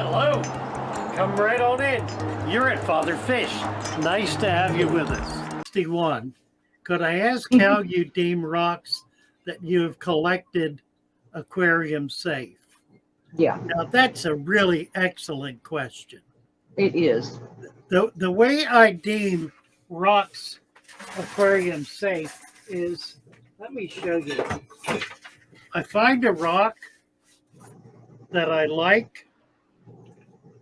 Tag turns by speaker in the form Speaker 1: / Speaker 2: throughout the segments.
Speaker 1: Hello. Come right on in. You're at Father Fish. Nice to have you with us. 61. Could I ask how you deem rocks that you have collected aquarium safe?
Speaker 2: Yeah,
Speaker 1: Now, that's a really excellent question.
Speaker 2: it is.
Speaker 1: The way I deem rocks aquarium safe is, let me show you. I find a rock that I like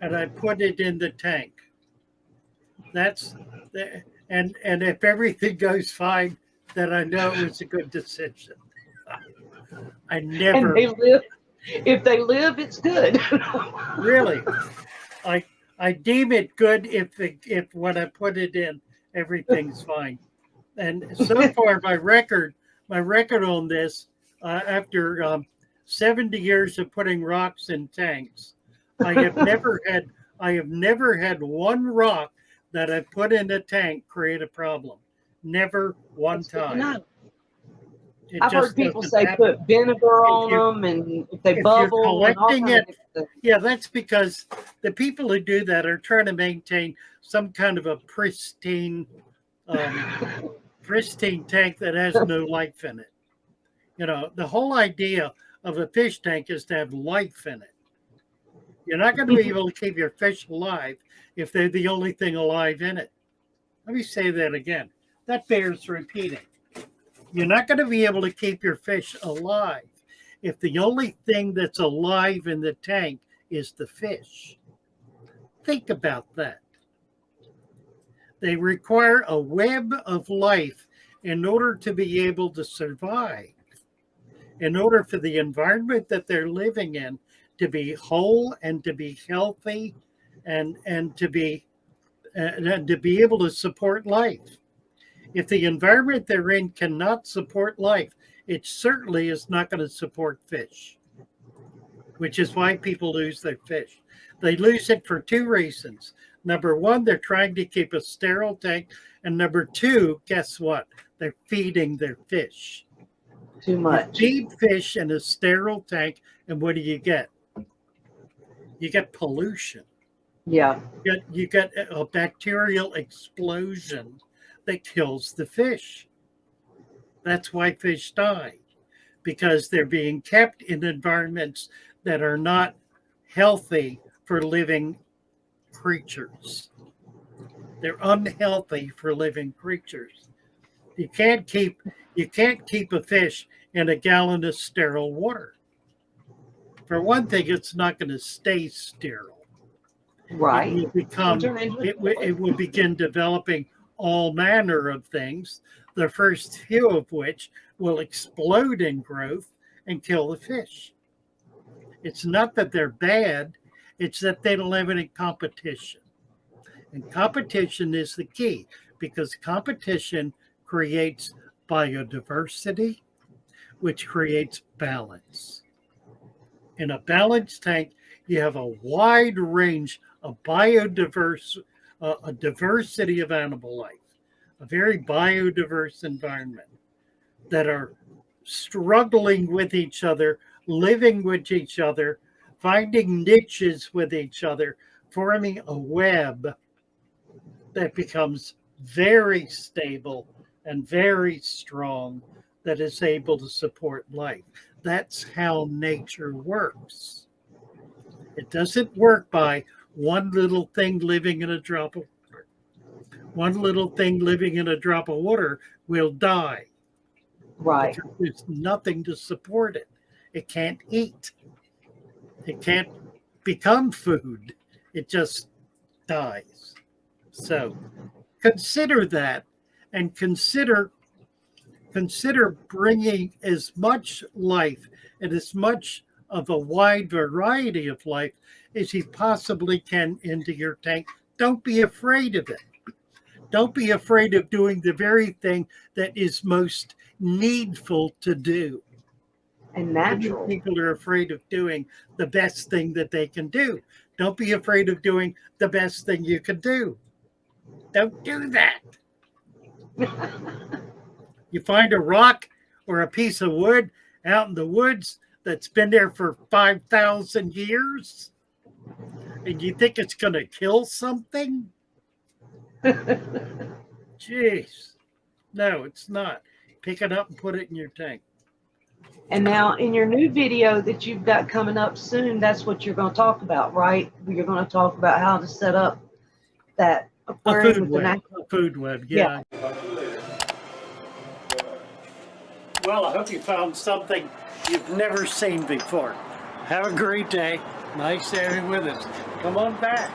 Speaker 1: and I put it in the tank. That's the, and if everything goes fine, then I know it was a good decision. I
Speaker 2: And
Speaker 1: never
Speaker 2: they live. If they live, it's good.
Speaker 1: really. I deem it good if when I put it in, everything's fine. And so far, my record on this, after 70 years of putting rocks in tanks, I have never had one rock that I put in a tank create a problem. Never one time.
Speaker 2: No.
Speaker 1: It
Speaker 2: I've
Speaker 1: just
Speaker 2: heard people
Speaker 1: doesn't
Speaker 2: say
Speaker 1: happen.
Speaker 2: put vinegar
Speaker 1: If
Speaker 2: on
Speaker 1: you-
Speaker 2: them, and if they
Speaker 1: if you're
Speaker 2: bubble, and all
Speaker 1: collecting
Speaker 2: kinds of
Speaker 1: it,
Speaker 2: different things.
Speaker 1: Yeah, that's because the people who do that are trying to maintain some kind of a pristine tank that has no life in it. You know, the whole idea of a fish tank is to have life in it. You're not going to be able to keep your fish alive if they're the only thing alive in it. Let me say that again. That bears repeating. You're not going to be able to keep your fish alive if the only thing that's alive in the tank is the fish. Think about that. They require a web of life in order to be able to survive, in order for the environment that they're living in to be whole and to be healthy and to be able to support life. If the environment they're in cannot support life, it certainly is not going to support fish, which is why people lose their fish. They lose it for two reasons. Number one, they're trying to keep a sterile tank. And number two, guess what? They're feeding their fish.
Speaker 2: Too much.
Speaker 1: You feed fish in a sterile tank, and what do you get? You get pollution.
Speaker 2: Yeah.
Speaker 1: You get a bacterial explosion that kills the fish. That's why fish die, because they're being kept in environments that are not healthy for living creatures. They're unhealthy for living creatures. You can't keep a fish in a gallon of sterile water. For one thing, it's not going to stay sterile.
Speaker 2: Right.
Speaker 1: It will begin developing all manner of things, the first few of which will explode in growth and kill the fish. It's not that they're bad, it's that they don't have any competition. And competition is the key, because competition creates biodiversity, which creates balance. In a balanced tank, you have a wide range of a diversity of animal life, a very biodiverse environment that are struggling with each other, living with each other, finding niches with each other, forming a web that becomes very stable and very strong, that is able to support life. That's how nature works. It doesn't work by one little thing living in a drop of water. One little thing living in a drop of water will die.
Speaker 2: Right.
Speaker 1: Because there's nothing to support it. It can't eat. It can't become food. It just dies. So consider that, and consider bringing as much life and as much of a wide variety of life as you possibly can into your tank. Don't be afraid of it. Don't be afraid of doing the very thing that is most needful to do.
Speaker 2: And natural.
Speaker 1: People are afraid of doing the best thing that they can do. Don't be afraid of doing the best thing you can do. Don't do that. You find a rock or a piece of wood out in the woods that's been there for 5,000 years, and you think it's going to kill something? Jeez. No, it's not. Pick it up and put it in your tank.
Speaker 2: And now in your new video that you've got coming up soon, that's what you're going to talk about, right? You're going to talk about how to set up that
Speaker 1: A
Speaker 2: aquarium
Speaker 1: food
Speaker 2: with the
Speaker 1: web.
Speaker 2: natural.
Speaker 1: A food web, yeah. Well, I hope you found something you've never seen before. Have a great day. Nice having you with us. Come on back.